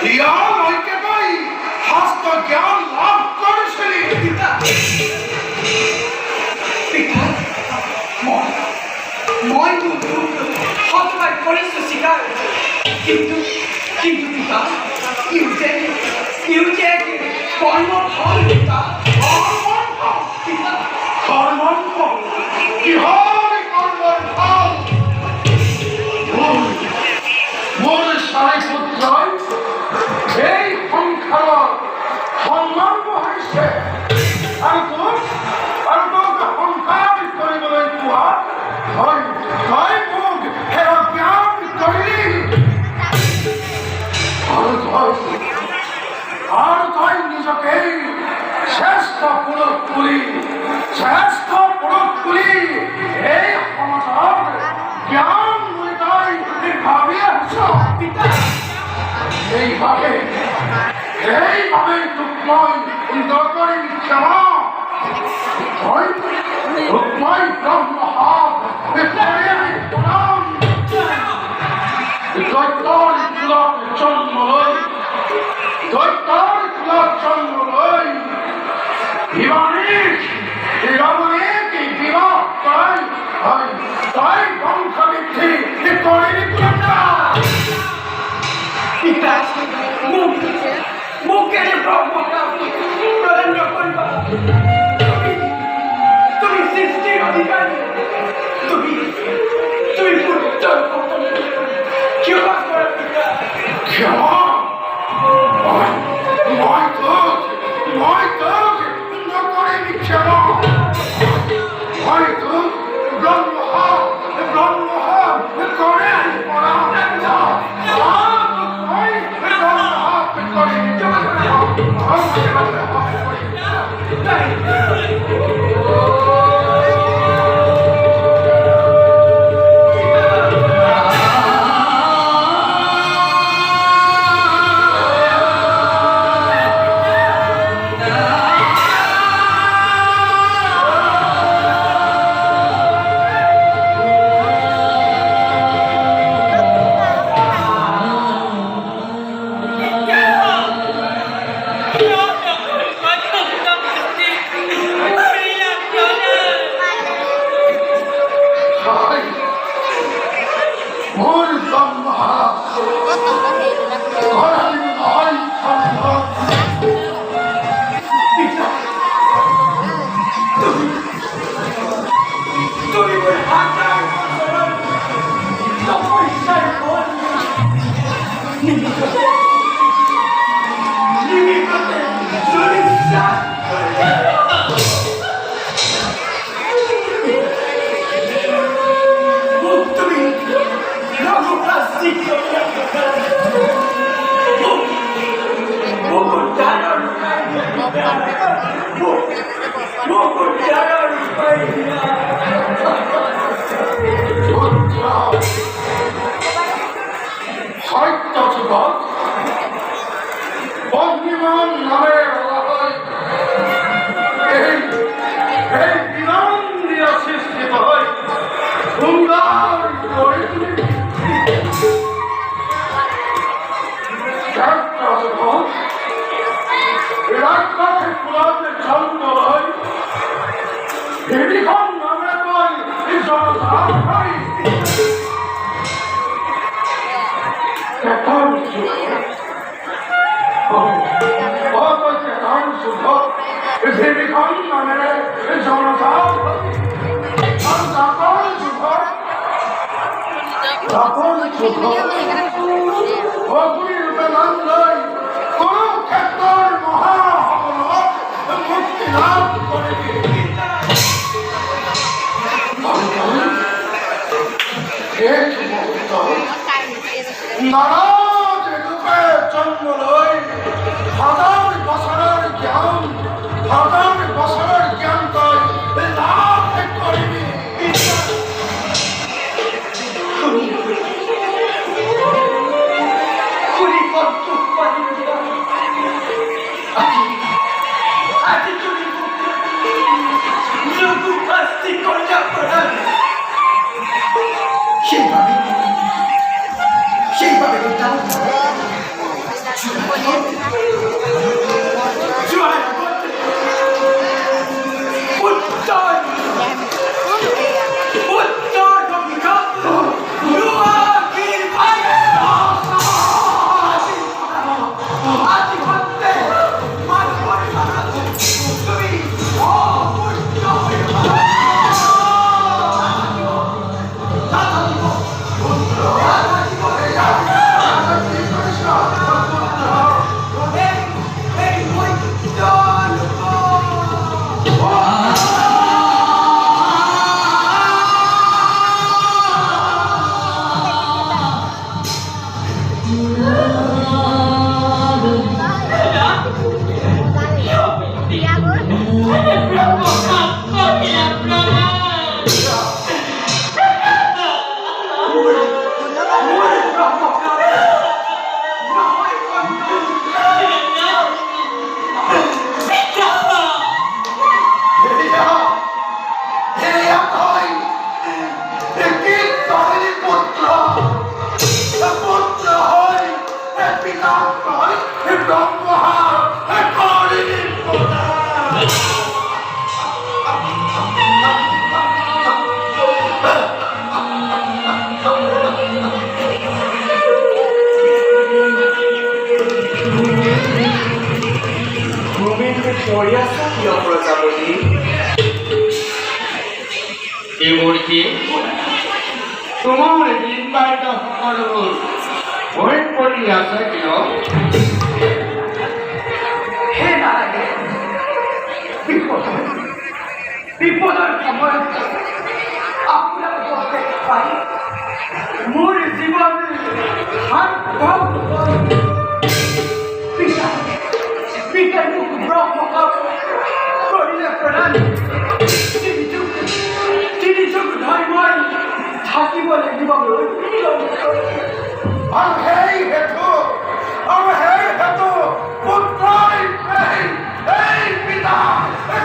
ইয়ার ঐক্যতাই হস্ত জ্ঞান লাভ করেছিলি। পিতা পিতা মই হতবাক করেছো স্বীকার, কিন্তু কিন্তু পিতা ইউজে কর্মফল পিতা, কর্মফল পিতা কর্মফল কি হয় কর্মফল? মোর সাড়ে পুত্র এই সংখ্যার সম্মান হয়েছে আর তোকে সংখ্যার কৰিবলৈ কোৱা হয় তই মোক হেৰ জ্ঞান কৰিলি আর তই নিজকে শ্রেষ্ঠ পুরুষ বুলি এই সমাজৰ জ্ঞান বুলি তই ভাবি আছ। পিতা এইভাবে তোক মই নকৰিম ক্ষমা। মই ব্ৰহ্মহাত প্ৰণাম। দৈত্যৰ কুলত জন্ম লৈ হিৰমণিক বিবাহ তই বংশবৃদ্ধি কৰিলি কোনটা? পিতা মোক কেনে ব্রহ্মজ্ঞান প্রদান নকরিবা? তুমি সৃষ্টির অধিকারী, তুমি পুত্র ক্ষমা কর পিতা। ক্ষমা? মই তোক নকৰিবি ক্ষমা। মই তোক ব্ৰহ্মহা কৰে সত্য যুগত অগ্নিমান নামে বলা হয় এই বিমান দিয়া সৃষ্টিত হয় সুন্দর করে রাজপথে কুলাতে জন্ম হয় দেবীখন নামে কয় জনতার হয় দেবীখন নামে জনতার কুরুক্ষেত্রের মহাহবনত মুক্তি লাভ করে নারাজ রূপে জন্ম লই হাজার বছরের জ্ঞান তই লাভ করিবি। সেইভাবে তোমার নির্বাহিত সকল ভয় পড়িয়াছে কিয় হে নারায়ণ বিপদের সময় আপনার দেখতে পাই মোর জীবন হাত ভাব পিতার মুখ ব্রহ্মকাপ করিলে প্রণাম তিনি যুগ ধর্মই থাকি বলে জীবন আর হেই হেতু পুত্রই এই পিতা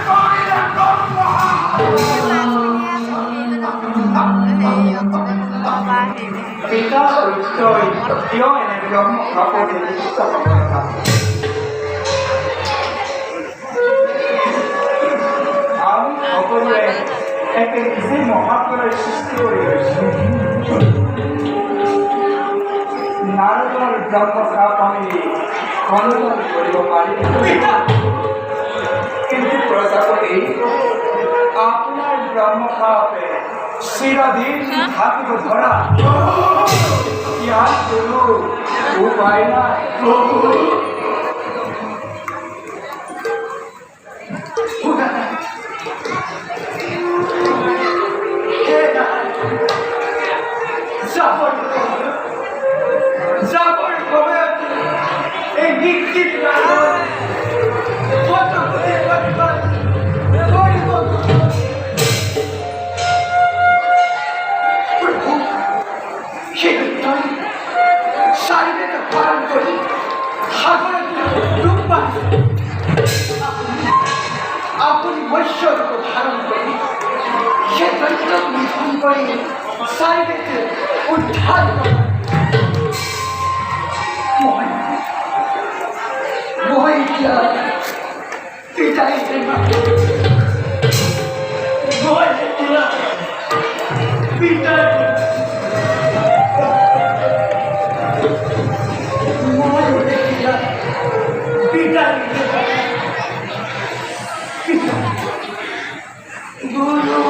করিলে পিতা উত্তর কিয় এনে ব্রহ্মকাপে আমি সকলে একে নিজে মহাপুরের সৃষ্টি করে নারদর ব্রহ্মকাপ আমি খণ্ডন করিব পারি কিন্তু প্রজাপতি আপনার ব্রহ্মকাপে চিরদিন থাকিব ধরা ইয়ার কোনো উপায় নাই যাবর হবে এই নিশ্চিত শারীরিক পালন করি সাগরের রূপ আপনি বৈশ্বরূপ ধারণ করি সে দৈত্য নিধন করে শারীরিক উদ্ধার করেন মহিলা পিতাই মহিলা পিতা মহিলা পিতাই গুরু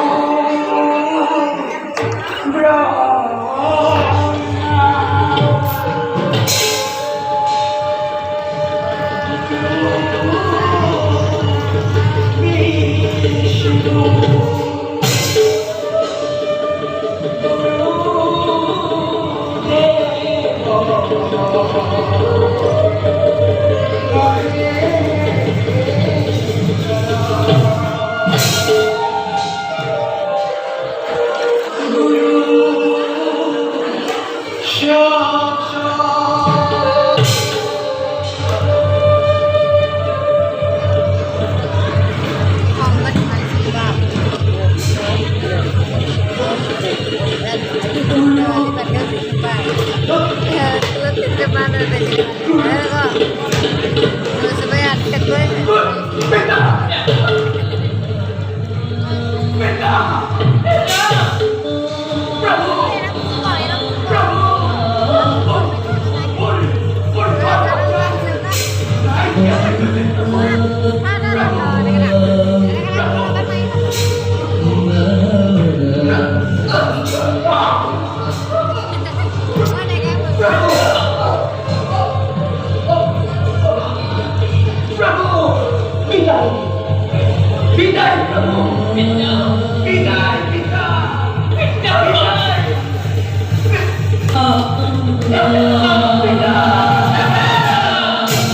বিদায় প্রভু